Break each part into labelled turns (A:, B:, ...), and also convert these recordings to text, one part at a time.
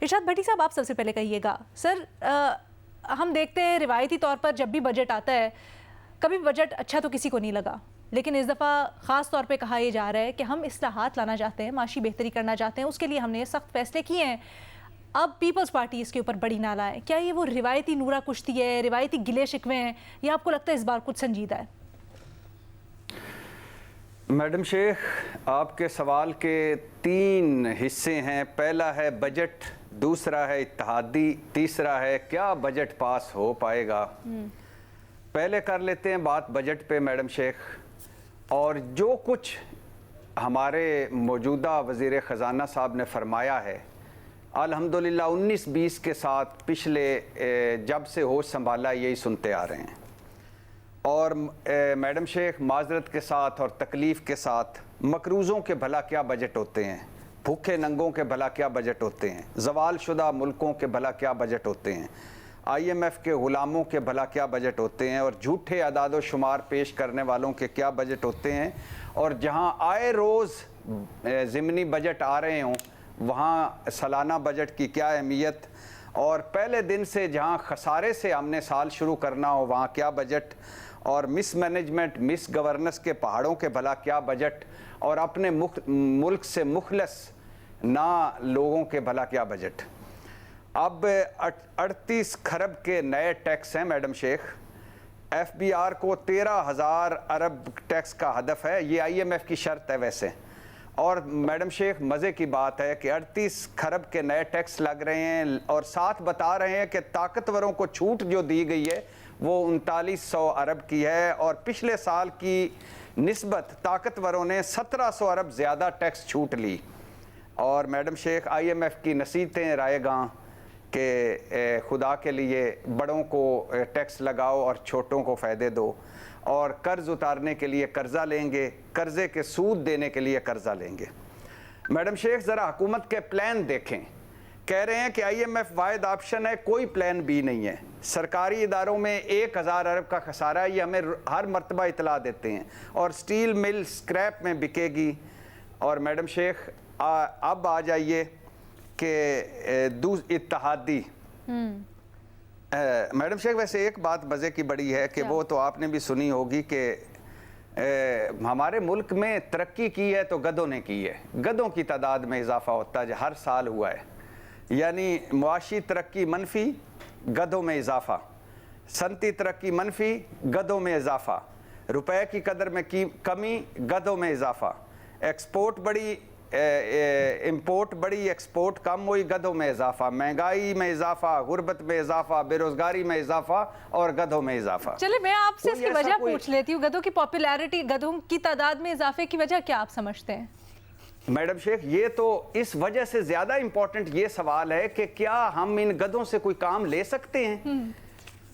A: ارشاد بھٹی صاحب آپ سب سے پہلے کہیے گا سر، ہم دیکھتے ہیں روایتی طور پر جب بھی بجٹ آتا ہے کبھی بجٹ اچھا تو کسی کو نہیں لگا، لیکن اس دفعہ خاص طور پہ کہا یہ جا رہا ہے کہ ہم اصلاحات لانا چاہتے ہیں، معاشی بہتری کرنا چاہتے ہیں، اس کے لیے ہم نے سخت فیصلے کیے ہیں۔ اب پیپلز پارٹی اس کے اوپر بڑی نالہ ہے، کیا یہ وہ روایتی نورہ کشتی ہے، روایتی گلے شکوے ہیں، یا آپ کو لگتا ہے اس بار کچھ سنجیدہ ہے؟
B: میڈم شیخ، آپ کے سوال کے 3 حصے ہیں۔ پہلا ہے بجٹ، دوسرا ہے اتحادی، تیسرا ہے کیا بجٹ پاس ہو پائے گا۔ پہلے کر لیتے ہیں بات بجٹ پہ میڈم شیخ۔ اور جو کچھ ہمارے موجودہ وزیر خزانہ صاحب نے فرمایا ہے، الحمدللہ 19-20 کے ساتھ پچھلے جب سے ہوش سنبھالا یہی سنتے آ رہے ہیں۔ اور میڈم شیخ معذرت کے ساتھ اور تکلیف کے ساتھ، مقروضوں کے بھلا کیا بجٹ ہوتے ہیں، بھوکے ننگوں کے بھلا کیا بجٹ ہوتے ہیں، زوال شدہ ملکوں کے بھلا کیا بجٹ ہوتے ہیں، IMF کے غلاموں کے بھلا کیا بجٹ ہوتے ہیں، اور جھوٹے اعداد و شمار پیش کرنے والوں کے کیا بجٹ ہوتے ہیں، اور جہاں آئے روز ضمنی بجٹ آ رہے ہوں وہاں سالانہ بجٹ کی کیا اہمیت، اور پہلے دن سے جہاں خسارے سے ہم نے سال شروع کرنا ہو وہاں کیا بجٹ، اور مس مینجمنٹ، مس گورننس کے پہاڑوں کے بھلا کیا بجٹ، اور اپنے ملک سے مخلص لوگوں کے بھلا کیا بجٹ۔ اب 38 کھرب کے نئے ٹیکس ہیں میڈم شیخ۔ FBR کو 13,000 ارب ٹیکس کا ہدف ہے، یہ IMF کی شرط ہے ویسے۔ اور میڈم شیخ مزے کی بات ہے کہ 38 کھرب کے نئے ٹیکس لگ رہے ہیں، اور ساتھ بتا رہے ہیں کہ طاقتوروں کو چھوٹ جو دی گئی ہے وہ 3900 ارب کی ہے، اور پچھلے سال کی نسبت طاقتوروں نے 1700 ارب زیادہ ٹیکس چھوٹ لی۔ اور میڈم شیخ IMF کی نصیحتیں رائے گاں کہ خدا کے لیے بڑوں کو ٹیکس لگاؤ اور چھوٹوں کو فائدے دو، اور قرض اتارنے کے لیے قرضہ لیں گے، قرضے کے سود دینے کے لیے قرضہ لیں گے۔ میڈم شیخ ذرا حکومت کے پلان دیکھیں، کہہ رہے ہیں کہ IMF واحد آپشن ہے، کوئی پلان بی نہیں ہے۔ سرکاری اداروں میں 1000 ارب کا خسارہ ہے، یہ ہمیں ہر مرتبہ اطلاع دیتے ہیں، اور سٹیل مل سکریپ میں بکے گی۔ اور میڈم شیخ اب آ جائیے کہ اتحادی۔ میڈم شیخ ویسے ایک بات مزے کی بڑی ہے کہ وہ تو آپ نے بھی سنی ہوگی کہ ہمارے ملک میں ترقی کی ہے تو گدھوں نے کی ہے، گدھوں کی تعداد میں اضافہ ہوتا ہے، ہر سال ہوا ہے، یعنی معاشی ترقی منفی، گدھوں میں اضافہ، صنعتی ترقی منفی، گدھوں میں اضافہ، روپے کی قدر میں کمی، گدھوں میں اضافہ، ایکسپورٹ بڑی، امپورٹ بڑی، ایکسپورٹ کم ہوئی، گدھوں میں اضافہ، مہنگائی میں اضافہ، غربت میں اضافہ، بے روزگاری میں اضافہ، اور گدھوں میں اضافہ۔
A: چلے میں آپ سے اس کی وجہ پوچھ لیتی ہوں، گدھوں کی پاپولیرٹی، گدھوں کی تعداد میں اضافے کی وجہ کیا آپ سمجھتے ہیں؟
B: میڈم شیخ یہ تو اس وجہ سے زیادہ امپورٹنٹ یہ سوال ہے کہ کیا ہم ان گدھوں سے کوئی کام لے سکتے ہیں؟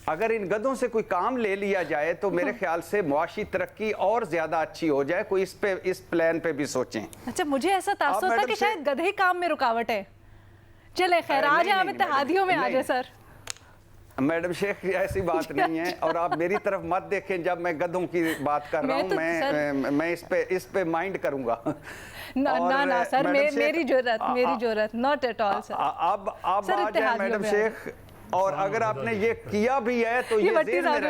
B: اگر ان گدھوں سے کوئی کام لے لیا جائے تو میرے خیال سے معاشی ترقی اور زیادہ اچھی ہو جائے۔ کوئی اس پلان پہ بھی سوچیں۔
A: اچھا مجھے ایسا تاثر تھا کہ شاید گدھے کام میں رکاوٹ ہے۔ چلے خیر آ جائیں، ہم اتحادیوں میں آ جائیں سر۔
B: میڈم شیخ ایسی بات نہیں ہے، اور آپ میری طرف مت دیکھیں جب میں گدھوں کی بات کر رہا ہوں، میں اس پہ مائنڈ کروں گا۔
A: نہ سر، میری جرات not at all سر۔
B: اب آ جائیں میڈم شیخ، اور اگر آپ نے یہ کیا بھی ہے تو یہ ذہن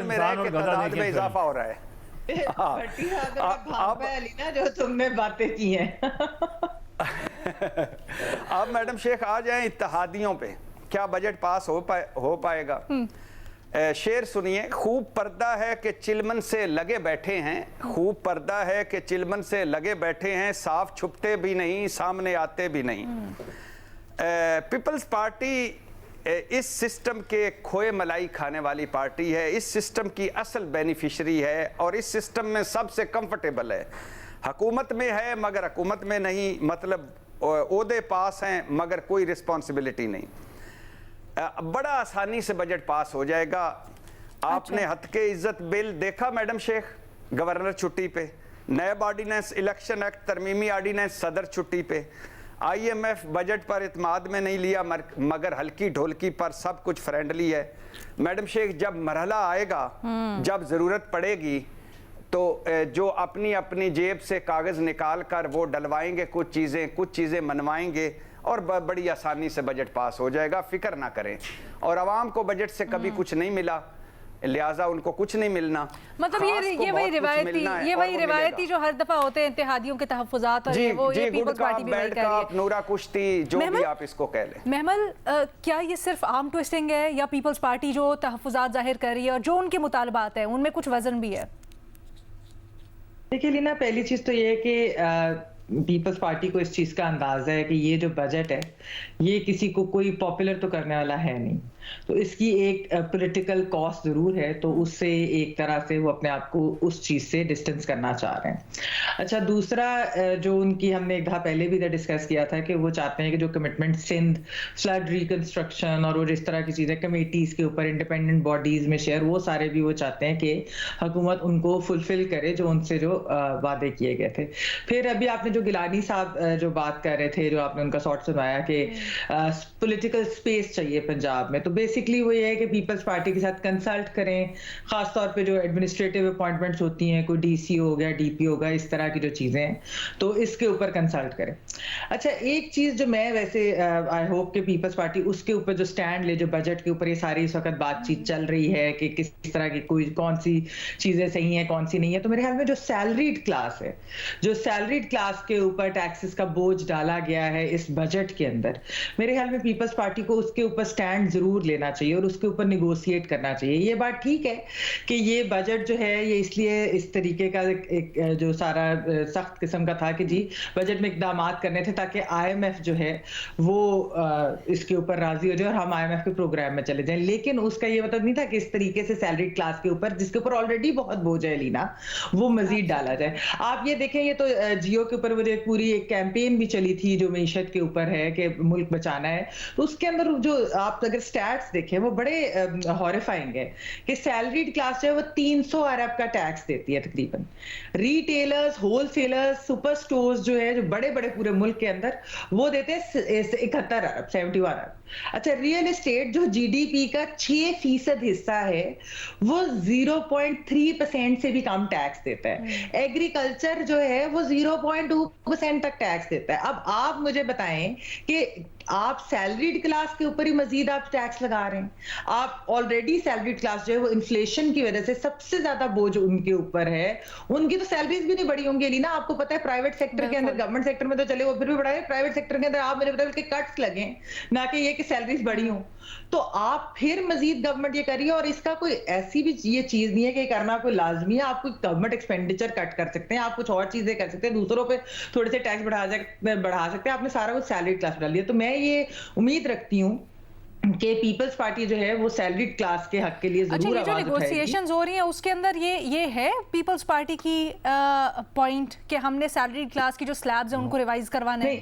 B: میں رہے کہ تعداد میں اضافہ ہو رہا ہے۔
C: اب جو تم نے باتیں کی ہیں،
B: اب میڈم شیخ آ جائیں اتحادیوں پہ، کیا بجٹ پاس ہو پائے گا؟ شعر سنیے، خوب پردہ ہے کہ چلمن سے لگے بیٹھے ہیں، خوب پردہ ہے کہ چلمن سے لگے بیٹھے ہیں، صاف چھپتے بھی نہیں، سامنے آتے بھی نہیں۔ پیپلز پارٹی اس سسٹم کے کھوئے ملائی کھانے والی پارٹی ہے، اس سسٹم کی اصل بینیفیشری ہے، اور اس سسٹم میں سب سے کمفرٹیبل ہے۔ حکومت میں ہے مگر حکومت میں نہیں، مطلب عہدے پاس ہیں مگر کوئی رسپانسبلٹی نہیں۔ بڑا آسانی سے بجٹ پاس ہو جائے گا۔ آپ نے حد کے عزت بل دیکھا میڈم شیخ، گورنر چھٹی پہ، نیب آرڈیننس، الیکشن ایکٹ ترمیمی آرڈیننس، صدر چھٹی پہ، IMF بجٹ پر اعتماد میں نہیں لیا مگر ہلکی ڈھولکی پر سب کچھ فرینڈلی ہے۔ میڈم شیخ جب مرحلہ آئے گا، جب ضرورت پڑے گی تو جو اپنی جیب سے کاغذ نکال کر وہ ڈلوائیں گے کچھ چیزیں منوائیں گے، اور بڑی آسانی سے بجٹ پاس ہو جائے گا، فکر نہ کریں. اور عوام کو بجٹ سے کبھی کچھ نہیں ملا، لہٰذا ان کو کچھ نہیں ملنا.
A: مطلب یہ وہی روایتی جو ہر دفعہ ہوتے ہیں اتحادیوں کے تحفظات، اور وہ یہ پیپلز پارٹی بھی وہی کہہ رہی ہے.
B: نورا کشتی، جو بھی آپ اس کو کہہ لیں.
A: محمل، کیا یہ صرف آرم ٹوئسٹنگ ہے یا پیپلز پارٹی جو تحفظات ظاہر کر رہی ہے اور جو ان کے مطالبات ہیں ان میں کچھ وزن بھی ہے؟
C: دیکھیے لینا، پہلی چیز تو یہ ہے کہ پیپلز پارٹی کو اس چیز کا اندازہ ہے کہ یہ جو بجٹ ہے یہ کسی کو کوئی پاپولر تو کرنے والا ہے نہیں، تو اس کی ایک پولیٹیکل کاسٹ ضرور ہے، تو اس سے ایک طرح سے وہ اپنے آپ کو اس چیز سے ڈسٹنس کرنا چاہ رہے ہیں. اچھا، دوسرا جو ان کی ہم نے ایک دفعہ پہلے بھی ڈسکس کیا تھا کہ وہ چاہتے ہیں کہ جو کمٹمنٹ سندھ فلڈ ریکنسٹرکشن اور وہ جس طرح کی چیزیں کمیٹیز کے اوپر انڈیپینڈنٹ باڈیز میں شیئر، وہ سارے بھی وہ چاہتے ہیں کہ حکومت ان کو فلفل کرے جو ان سے جو وعدے کیے گئے تھے. پھر ابھی آپ نے جو گیلانی صاحب جو بات کر رہے تھے، جو آپ نے ان کا سارٹ سنایا کہ پولیٹیکل اسپیس چاہیے پنجاب میں، تو بیسکلی وہ یہ ہے کہ پیپلز پارٹی کے ساتھ کنسلٹ کریں، خاص طور پہ جو ایڈمنسٹریٹو اپوائنٹمنٹس ہوتی ہیں، کوئی ڈی سی ہو گیا، ڈی پی ہوگا، اس طرح کی جو چیزیں ہیں، تو اس کے اوپر کنسلٹ کریں. اچھا، ایک چیز جو میں ویسے آئی ہوپ کہ پیپلز پارٹی اس کے اوپر جو سٹینڈ لے، جو بجٹ کے اوپر یہ ساری اس وقت بات چیت چل رہی ہے کہ کس طرح کی کون سی چیزیں صحیح ہیں کون سی نہیں ہے، تو میرے خیال میں جو سیلریڈ کلاس ہے، جو سیلریڈ کلاس کے اوپر ٹیکسز کا بوجھ ڈالا گیا ہے اس بجٹ کے اندر، میرے خیال میں پیپلز پارٹی کو اس کے اوپر سٹینڈ ضرور لینا چاہیے اور اس کے اوپر نیگوشیٹ کرنا چاہیے. یہ بات ٹھیک ہے کہ یہ بجٹ جو ہے یہ اس لیے اس طریقے کا ایک جو سارا سخت قسم کا تھا کہ جی بجٹ میں اقدامات کرنے تھے تاکہ آئی ایم ایف جو ہے وہ اس کے اوپر راضی ہو جائے اور ہم آئی ایم ایف کے پروگرام میں چلے جائیں، لیکن اس کا یہ مطلب نہیں تھا کہ اس طریقے سے سیلریڈ کلاس کے اوپر، جس کے اوپر آلریڈی بہت بوجھ ہے لینا، وہ مزید ڈالا جائے. آپ یہ دیکھیں، یہ تو جیو کے اوپر مجھے پوری ایک کیمپین بھی چلی تھی جو معیشت کے اوپر ہے کہ ملک بچانا ہے، تو اس کے اندر جو آپ اگر سٹیٹس دیکھیں وہ بڑے ہارفائنگ ہے کہ سیلریڈ کلاس جو ہے وہ 300 ارب کا ٹیکس دیتی ہے تقریباً. Retailers, whole sellers, super stores جو ہے جو بڑے بڑے پورے ملک کے اندر، وہ دیتے ہیں 71 ارب، 71 ارب. اچھا، ریئل اسٹیٹ جو جی ڈی پی کا 6% حصہ ہے وہ 0.3% سے بھی کم ٹیکس دیتا ہے. ایگریکلچر جو ہے وہ 0.2% تک ٹیکس دیتا ہے. اب آپ مجھے بتائیں کہ آپ سیلریڈ کلاس کے اوپر ہی مزید آپ ٹیکس لگا رہے ہیں. آپ آلریڈی سیلریڈ کلاس جو ہے وہ انفلیشن کی وجہ سے سب سے زیادہ بوجھ ان کے اوپر ہے. ان کی تو سیلریز بھی نہیں بڑی ہوں گی لینا، آپ کو پتا ہے پرائیویٹ سیکٹر کے اندر، گورنمنٹ سیکٹر میں تو چلے وہ پھر بھی بڑھا ہے، پرائیویٹ سیکٹر کے اندر آپ مجھے بتائیں کہ کٹس لگیں، نہ کہ یہ کہ سیلریز بڑی ہوں. تو آپ پھر مزید گورنمنٹ یہ کریے، اور اس کا کوئی ایسی بھی یہ چیز نہیں ہے کہ کرنا کوئی لازمی ہے. آپ کوئی گورنمنٹ ایکسپینڈیچر کٹ کر سکتے ہیں، آپ کچھ اور چیزیں کر سکتے ہیں، دوسروں پہ تھوڑے سے ٹیکس بڑھا سکتے ہیں. آپ نے سارا کچھ سیلریڈ کلاس ڈال دیا. تو میں یہ امید رکھتی ہوں کہ پیپلز پارٹی جو ہے وہ سیلریڈ کلاس کے حق کے لیے ضرور آواز اٹھائے گی.
A: نیگوسیشنز ہو رہی ہیں اس کے اندر یہ ہے پیپلز پارٹی کی پوائنٹ کہ ہم نے سیلریڈ کلاس کی جو سلیبز ہیں ان کو ریوائز کروانا ہے.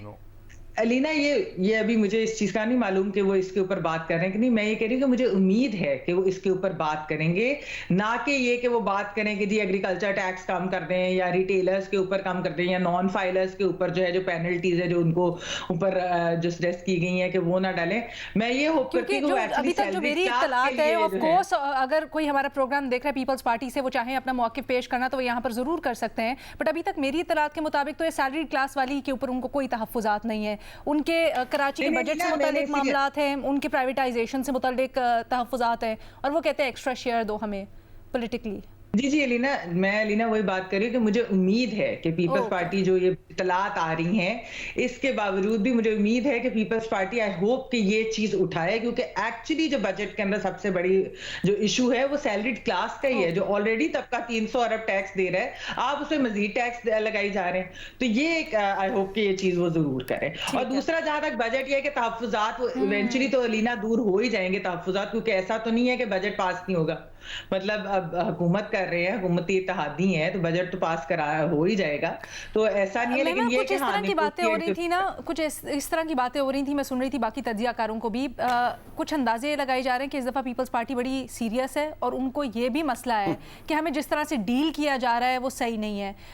C: علینا، یہ ابھی مجھے اس چیز کا نہیں معلوم کہ وہ اس کے اوپر بات کر رہے ہیں کہ نہیں. میں یہ کہہ رہی ہوں کہ مجھے امید ہے کہ وہ اس کے اوپر بات کریں گے، نہ کہ یہ کہ وہ بات کریں کہ جی ایگریکلچر ٹیکس کم کر دیں یا ریٹیلرز کے اوپر کم کر دیں یا نان فائلرز کے اوپر جو ہے جو پینلٹیز ہے جو ان کو اوپر جو سجیسٹ کی گئی ہیں کہ وہ نہ ڈالیں. میں یہ ہوپ کرتی ہوں کہ
A: ابھی تک جو میری اطلاعات ہے، آف کورس اگر کوئی ہمارا پروگرام دیکھ رہا ہے پیپلز پارٹی سے، وہ چاہیں اپنا موقف پیش کرنا تو وہ یہاں پر ضرور کر سکتے ہیں، بٹ ابھی تک میری اطلاعات کے مطابق تو یہ سیلریڈ کلاس والی کے اوپر ان کو کوئی تحفظات نہیں ہے. ان کے کراچی کے بجٹ سے متعلق معاملات ہیں، ان کے پرائیویٹائزیشن سے متعلق تحفظات ہیں، اور وہ کہتے ہیں ایکسٹرا شیئر دو ہمیں پولیٹیکلی.
C: جی علینا، میں علینا وہی بات کر رہی ہوں کہ مجھے امید ہے کہ پیپلز پارٹی جو یہ اطلاعات آ رہی ہیں اس کے باوجود بھی مجھے امید ہے کہ پیپلز پارٹی آئی ہوپ کہ یہ چیز اٹھائے، کیونکہ ایکچولی جو بجٹ کے اندر سب سے بڑی جو ایشو ہے وہ سیلریڈ کلاس کا ہی ہے، جو آلریڈی طبقہ 300 ارب ٹیکس دے رہا ہے، آپ اس میں مزید ٹیکس لگائی جا رہے ہیں. تو یہ ایک آئی ہوپ کہ یہ چیز وہ ضرور کریں. اور دوسرا جہاں تک بجٹ یہ ہے کہ تحفظات ایونچولی تو علینا دور ہو ہی جائیں گے تحفظات، کیونکہ ایسا تو نہیں ہے کہ بجٹ پاس نہیں ہوگا. مطلب اب حکومت کر رہے ہیں، حکومتی اتحادی ہیں، تو بجٹ تو پاس کرا ہو ہی جائے گا. تو ایسا نہیں ہے، لیکن یہ
A: کچھ اس طرح کی باتیں ہو رہی تھی نا، کچھ اس طرح کی باتیں ہو رہی تھیں، میں سن رہی تھی باقی تجزیہ کاروں کو بھی کچھ اندازے لگائے جا رہے ہیں کہ اس دفعہ پیپلز پارٹی بڑی سیریس ہے اور ان کو یہ بھی مسئلہ ہے کہ ہمیں جس طرح سے ڈیل کیا جا رہا ہے وہ صحیح نہیں ہے،